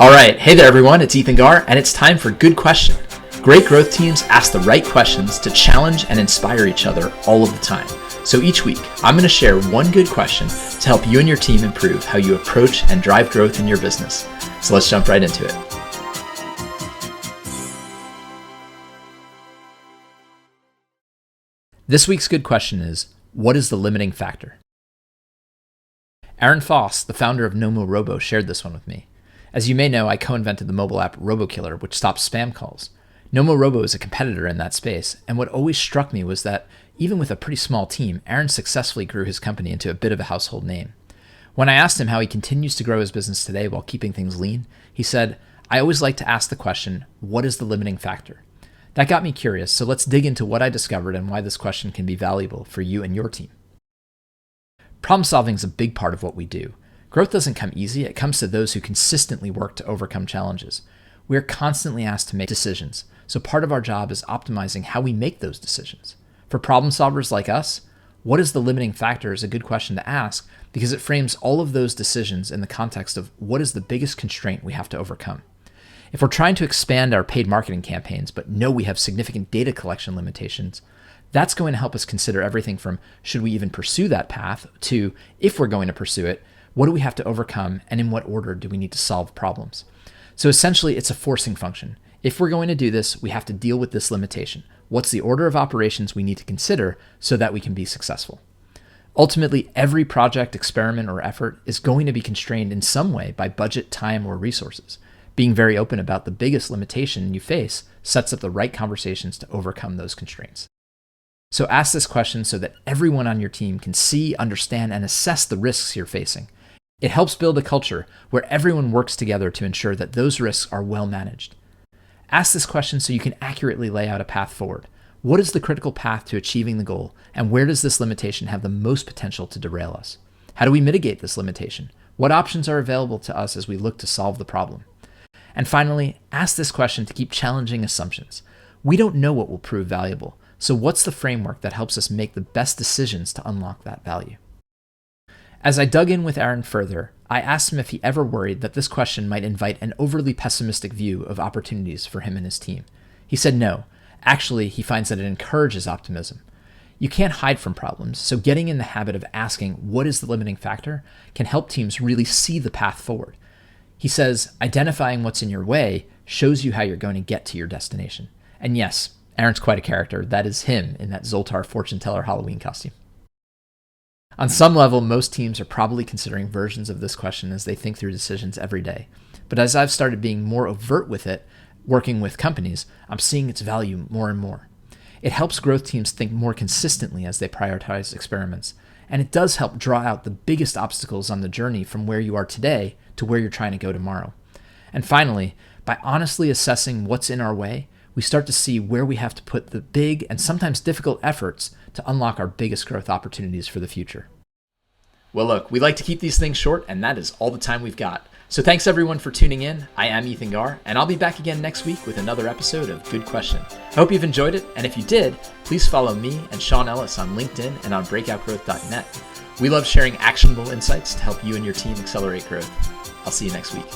All right, hey there everyone, it's Ethan Garr, and it's time for Good Question. Great growth teams ask the right questions to challenge and inspire each other all of the time. So each week, I'm going to share one good question to help you and your team improve how you approach and drive growth in your business. So let's jump right into it. This week's good question is, what is the limiting factor? Aaron Foss, the founder of Nomorobo, shared this one with me. As you may know, I co-invented the mobile app RoboKiller, which stops spam calls. Nomorobo is a competitor in that space, and what always struck me was that even with a pretty small team, Aaron successfully grew his company into a bit of a household name. When I asked him how he continues to grow his business today while keeping things lean, he said, "I always like to ask the question, what is the limiting factor?" That got me curious, so let's dig into what I discovered and why this question can be valuable for you and your team. Problem solving is a big part of what we do. Growth doesn't come easy, it comes to those who consistently work to overcome challenges. We are constantly asked to make decisions, so part of our job is optimizing how we make those decisions. For problem solvers like us, what is the limiting factor is a good question to ask because it frames all of those decisions in the context of what is the biggest constraint we have to overcome. If we're trying to expand our paid marketing campaigns but know we have significant data collection limitations, that's going to help us consider everything from should we even pursue that path to if we're going to pursue it, what do we have to overcome and in what order do we need to solve problems? So essentially, it's a forcing function. If we're going to do this, we have to deal with this limitation. What's the order of operations we need to consider so that we can be successful? Ultimately, every project, experiment, or effort is going to be constrained in some way by budget, time, or resources. Being very open about the biggest limitation you face sets up the right conversations to overcome those constraints. So ask this question so that everyone on your team can see, understand, and assess the risks you're facing. It helps build a culture where everyone works together to ensure that those risks are well managed. Ask this question so you can accurately lay out a path forward. What is the critical path to achieving the goal, and where does this limitation have the most potential to derail us? How do we mitigate this limitation? What options are available to us as we look to solve the problem? And finally, ask this question to keep challenging assumptions. We don't know what will prove valuable, so what's the framework that helps us make the best decisions to unlock that value? As I dug in with Aaron further, I asked him if he ever worried that this question might invite an overly pessimistic view of opportunities for him and his team. He said no. Actually, he finds that it encourages optimism. You can't hide from problems, so getting in the habit of asking what is the limiting factor can help teams really see the path forward. He says, identifying what's in your way shows you how you're going to get to your destination. And yes, Aaron's quite a character. That is him in that Zoltar fortune teller Halloween costume. On some level, most teams are probably considering versions of this question as they think through decisions every day. But as I've started being more overt with it, working with companies, I'm seeing its value more and more. It helps growth teams think more consistently as they prioritize experiments. And it does help draw out the biggest obstacles on the journey from where you are today to where you're trying to go tomorrow. And finally, by honestly assessing what's in our way, we start to see where we have to put the big and sometimes difficult efforts to unlock our biggest growth opportunities for the future. Well, look, we like to keep these things short, and that is all the time we've got. So thanks everyone for tuning in. I am Ethan Garr, and I'll be back again next week with another episode of Good Question. I hope you've enjoyed it, and if you did, please follow me and Sean Ellis on LinkedIn and on breakoutgrowth.net. We love sharing actionable insights to help you and your team accelerate growth. I'll see you next week.